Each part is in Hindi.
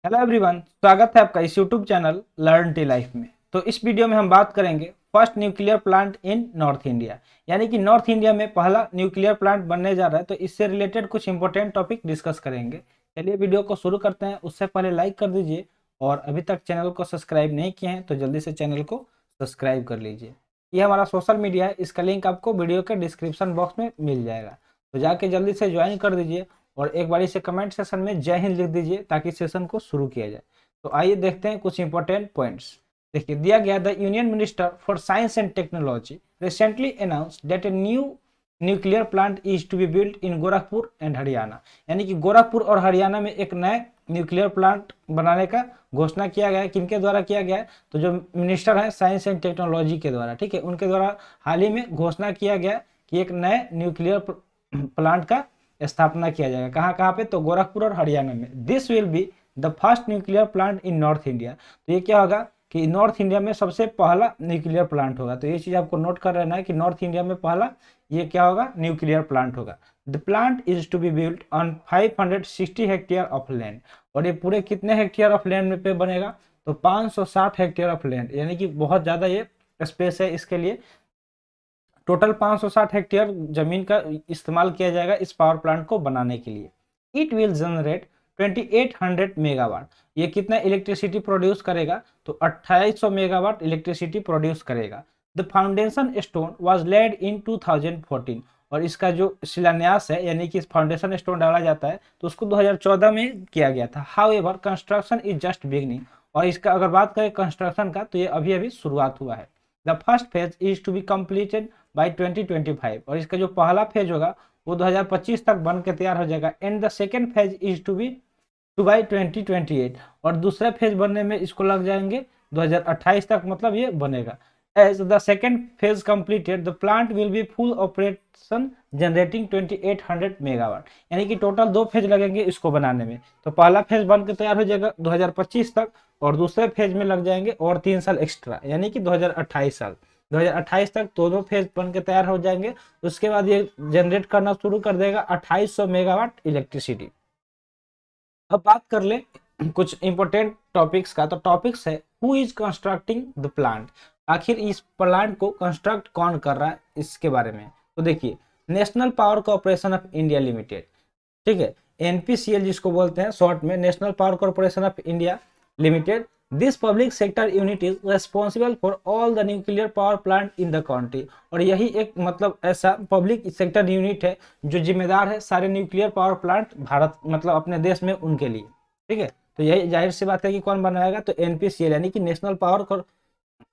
हेलो एवरीवन, स्वागत है आपका इस YouTube channel learn tea life में। तो इस वीडियो में हम बात करेंगे first nuclear plant in north India, यानी कि नॉर्थ इंडिया में पहला न्यूक्लियर प्लांट बनने जा रहा है। तो इससे रिलेटेड कुछ इंपॉर्टेंट टॉपिक डिस्कस करेंगे। चलिए वीडियो को शुरू करते हैं। उससे पहले लाइक कर दीजिए और अभी तक चैनल को सब्सक्राइब नहीं किए हैं तो जल्दी से चैनल को सब्सक्राइब कर लीजिए। ये हमारा सोशल मीडिया है, इसका लिंक आपको वीडियो के डिस्क्रिप्शन बॉक्स में मिल जाएगा, तो जाके जल्दी से ज्वाइन कर दीजिए और एक बार इसे कमेंट सेशन में जय हिंद लिख दीजिए ताकि सेशन को शुरू किया जाए। तो आइए देखते हैं कुछ इंपॉर्टेंट पॉइंट्स। देखिए दिया गया, the union minister for science and technology recently announced that a new nuclear plant is to be built in Gorakhpur and Haryana, यानी कि गोरखपुर और हरियाणा में एक नए न्यूक्लियर प्लांट बनाने का घोषणा किया गया है। किनके द्वारा किया गया है? तो जो मिनिस्टर है साइंस एंड टेक्नोलॉजी के द्वारा, ठीक है, उनके द्वारा हाल ही में घोषणा किया गया कि एक नए न्यूक्लियर प्लांट का स्थापना किया जाएगा। कहाँ कहाँ पे? तो गोरखपुर और हरियाणा में। This will be the first nuclear plant in north India. तो ये क्या होगा कि नॉर्थ इंडिया में सबसे पहला न्यूक्लियर प्लांट होगा। तो ये चीज आपको नोट कर रहना है कि नॉर्थ इंडिया में पहला ये क्या होगा? न्यूक्लियर प्लांट होगा। The plant is to be built on 560 hectare of land. और ये पूरे कितने हेक्टेयर ऑफ लैंड पे बनेगा? तो 560 हेक्टेयर ऑफ लैंड, यानी कि बहुत ज्यादा ये स्पेस है इसके लिए। टोटल 560 हेक्टेयर जमीन का इस्तेमाल किया जाएगा इस पावर प्लांट को बनाने के लिए। It will generate 2800 megawatt. ये कितना इलेक्ट्रिसिटी प्रोड्यूस करेगा? तो 2800 मेगावाट इलेक्ट्रिसिटी प्रोड्यूस करेगा। The foundation stone was laid in 2014। और इसका जो शिलान्यास है, यानी कि फाउंडेशन स्टोन डाला जाता है, तो उसको 2014 में किया गया था। However construction is just beginning. और इसका अगर बात करें कंस्ट्रक्शन का, तो ये अभी अभी शुरुआत हुआ है। The first phase is to be completed by 2025। और इसका जो पहला फेज होगा वो 2025 तक बन के तैयार हो जाएगा। And the second phase is two by 2028। और दूसरे फेज बनने में इसको लग जाएंगे 2028 तक, मतलब ये बनेगा। As the second phase completed the plant will be full operation generating 2800 megawatt. यानी कि टोटल दो फेज लगेंगे इसको बनाने में। तो पहला फेज बन के तैयार हो जाएगा 2025 तक, और दूसरे फेज में लग जाएंगे और 3 साल एक्स्ट्रा, यानी कि 2028 साल। 2028 तक दोनों फेज बन के तैयार हो जाएंगे। उसके बाद ये जनरेट करना शुरू कर देगा 2800 मेगावाट इलेक्ट्रिसिटी। अब बात कर ले कुछ इंपॉर्टेंट टॉपिक्स का। तो टॉपिक्स है, who is constructing the plant. आखिर इस प्लांट को कंस्ट्रक्ट कौन कर रहा है, इसके बारे में। तो देखिए, national power corporation of India limited, ठीक है, एनपीसीएल जिसको बोलते हैं शॉर्ट में, national power corporation of India limited. This public sector unit is responsible for all the nuclear power plant in the country. और यही एक मतलब ऐसा पब्लिक सेक्टर यूनिट है जो जिम्मेदार है सारे न्यूक्लियर पावर प्लांट भारत मतलब अपने देश में उनके लिए, ठीक है। तो यही जाहिर सी बात है कि कौन बनाएगा? तो एनपीसीएल, यानी कि नेशनल पावर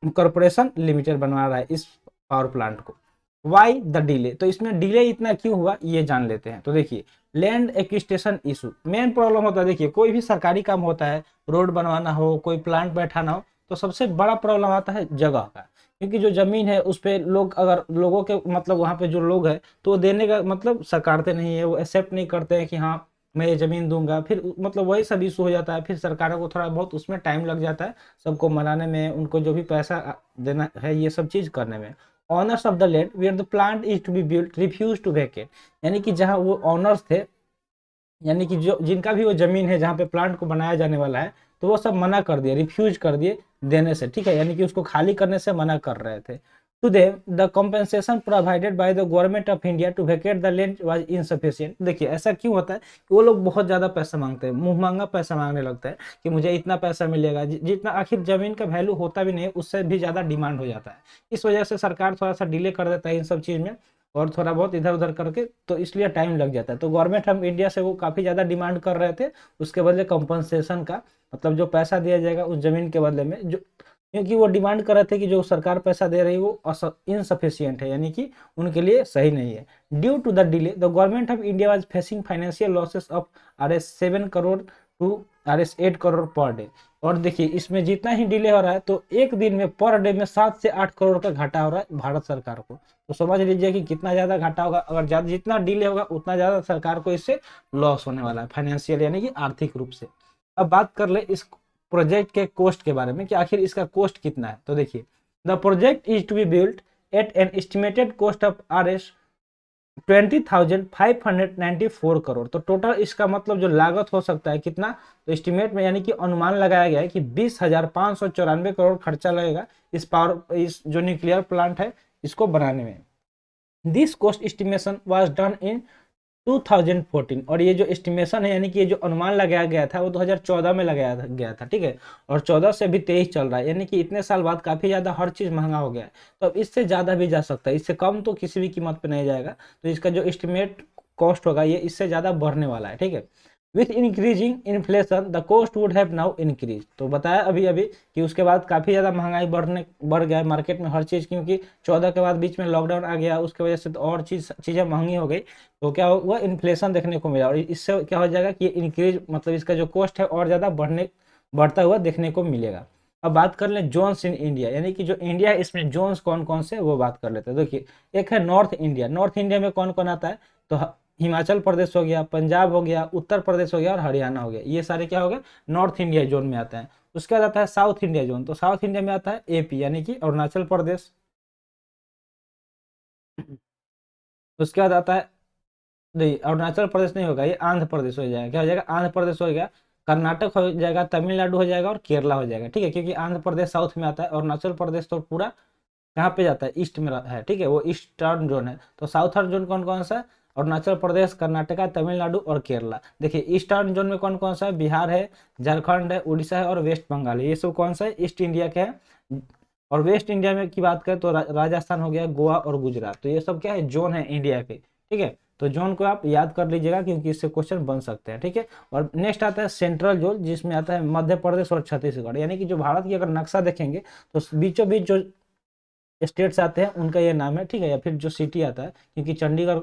कॉर्पोरेशन लिमिटेड बनवा रहा है इस पावर प्लांट को। Why the delay? तो इसमें डिले इतना क्यों हुआ ये जान लेते हैं। तो देखिए, land acquisition issue main problem होता है। देखिए, कोई भी सरकारी काम होता है, रोड बनवाना हो, कोई प्लांट बैठाना हो, तो सबसे बड़ा प्रॉब्लम आता है जगह का। क्योंकि जो जमीन है उस पे लोग, अगर लोगों के मतलब वहाँ पे जो लोग है तो वो देने का मतलब सरकारते नहीं है, वो एक्सेप्ट नहीं करते हैं कि हाँ मैं ये जमीन दूंगा। फिर मतलब वही सब इशू हो जाता है। फिर सरकारों को थोड़ा बहुत उसमें टाइम लग जाता है, सबको मनाने में, उनको जो भी पैसा देना है ये सब चीज करने में। Owners of the land where the plant is to be built refuse to vacate. यानी कि जहाँ वो ऑनर्स थे, यानी कि जो जिनका भी वो जमीन है जहाँ पे प्लांट को बनाया जाने वाला है, तो वो सब मना कर दिए, रिफ्यूज कर दिए देने से, ठीक है, यानी कि उसको खाली करने से मना कर रहे थे। To them the compensation provided by the government of India to vacate the land was insufficient. देखिए, ऐसा क्यों होता है कि वो लोग बहुत ज्यादा पैसा मांगते हैं, मुंह मांगा पैसा मांगने लगता है कि मुझे इतना पैसा मिलेगा, जितना आखिर जमीन का वैल्यू होता भी नहीं है उससे भी ज्यादा डिमांड हो जाता है। इस वजह से सरकार थोड़ा सा डिले कर देता है इन सब चीज में, और थोड़ा बहुत इधर उधर करके, तो इसलिए टाइम लग जाता है। तो गवर्नमेंट ऑफ इंडिया से वो काफ़ी ज़्यादा डिमांड कर रहे थे, उसके बदले कंपनसेशन का, मतलब जो पैसा दिया जाएगा उस जमीन के बदले में, जो क्योंकि वो डिमांड कर रहे थे कि जो सरकार पैसा दे रही है वो इनसफिशियंट है, यानी कि उनके लिए सही नहीं है। Due to the delay the government of India was facing financial losses of RS 7 crore to RS 8 crore per day. और देखिए, इसमें जितना ही डिले हो रहा है तो एक दिन में पर डे में 7 से 8 करोड़ का घाटा हो रहा है भारत सरकार को। तो समझ लीजिए कि कितना ज्यादा घाटा होगा। अगर ज्यादा जितना डिले होगा उतना ज्यादा सरकार को इससे लॉस होने वाला है, फाइनेंशियल यानी कि आर्थिक रूप से। अब बात कर ले इस प्रोजेक्ट के कॉस्ट के बारे में कि आखिर इसका कॉस्ट कितना है। तो देखिए, the project is to be built at an estimated cost of 20,594 crore. तो टोटल इसका मतलब जो लागत हो सकता है कितना, तो एस्टिमेट में यानी कि अनुमान लगाया गया है कि 20,594 करोड़ खर्चा लगेगा इस जो न्यूक्लियर प्लांट है इसको बनाने में। This cost estimation was done in 2014। और ये जो एस्टिमेशन है यानी कि ये जो अनुमान लगाया गया था वो 2014 में लगाया गया था, ठीक है। और 14 से अभी 23 चल रहा है, यानी कि इतने साल बाद काफी ज्यादा हर चीज महंगा हो गया है। तो अब इससे ज्यादा भी जा सकता है, इससे कम तो किसी भी कीमत पे नहीं जाएगा। तो इसका जो एस्टिमेट कॉस्ट होगा ये इससे ज्यादा बढ़ने वाला है, ठीक है। With increasing inflation the cost would have now increase. तो बताया अभी अभी कि उसके बाद काफी ज्यादा महंगाई बढ़ गया है मार्केट में हर चीज, क्योंकि 14 के बाद बीच में लॉकडाउन आ गया, उसकी वजह से तो और चीजें महंगी हो गई। तो क्या हुआ, इन्फ्लेशन देखने को मिला, और इससे क्या हो जाएगा कि इंक्रीज मतलब इसका जो कॉस्ट है और ज़्यादा बढ़ता हुआ देखने को मिलेगा। अब बात कर लें जोन्स इन इंडिया, यानी कि जो इंडिया है इसमें जोन्स कौन कौन से वो बात कर लेते हैं। देखिए, एक है नॉर्थ इंडिया। नॉर्थ इंडिया में कौन कौन आता है, तो हिमाचल प्रदेश हो गया, पंजाब हो गया, उत्तर प्रदेश हो गया और हरियाणा हो गया। ये सारे क्या हो गए, नॉर्थ इंडिया जोन में आते हैं। उसके बाद आता है साउथ इंडिया जोन। तो साउथ इंडिया में आता है एपी यानी कि अरुणाचल प्रदेश। उसके बाद आता है, नहीं अरुणाचल प्रदेश नहीं होगा, ये आंध्र प्रदेश हो जाएगा। क्या हो जाएगा, आंध्र प्रदेश हो गया, कर्नाटक हो जाएगा, तमिलनाडु हो जाएगा और केरला हो जाएगा, ठीक है। क्योंकि आंध्र प्रदेश साउथ में आता है, अरुणाचल प्रदेश तो पूरा कहाँ पे जाता है, ईस्ट में है, ठीक है, वो ईस्टर्न जोन है। तो साउथर्न जोन कौन कौन सा है, अरुणाचल प्रदेश, कर्नाटका, तमिलनाडु और केरला। देखिए ईस्टर्न जोन में कौन कौन सा है, बिहार है, झारखंड है, उड़ीसा है और वेस्ट बंगाल है। ये सब कौन सा है, ईस्ट इंडिया के है। और वेस्ट इंडिया में की बात करें तो राजस्थान हो गया, गोवा और गुजरात। तो ये सब क्या है, जोन है इंडिया के, ठीक है। तो जोन को आप याद कर लीजिएगा क्योंकि इससे क्वेश्चन बन सकते हैं, ठीक है। और नेक्स्ट आता है सेंट्रल जोन, जिसमें आता है मध्य प्रदेश और छत्तीसगढ़। यानी कि जो भारत की अगर नक्शा देखेंगे तो बीचों बीच जो स्टेट्स आते हैं उनका ये नाम है, ठीक है। या फिर जो सिटी आता है, क्योंकि चंडीगढ़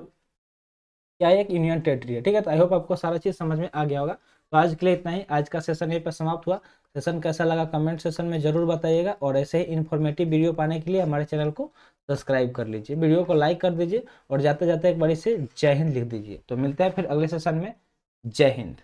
क्या एक यूनियन टेरिटरी है, ठीक है। तो आई होप आपको सारा चीज समझ में आ गया होगा। तो आज के लिए इतना ही, आज का सेशन यहीं पर समाप्त हुआ। सेशन कैसा लगा कमेंट सेशन में जरूर बताइएगा, और ऐसे ही इन्फॉर्मेटिव वीडियो पाने के लिए हमारे चैनल को सब्सक्राइब कर लीजिए, वीडियो को लाइक कर दीजिए, और जाते जाते एक बारी से जय हिंद लिख दीजिए। तो मिलते हैं फिर अगले सेशन में। जय हिंद।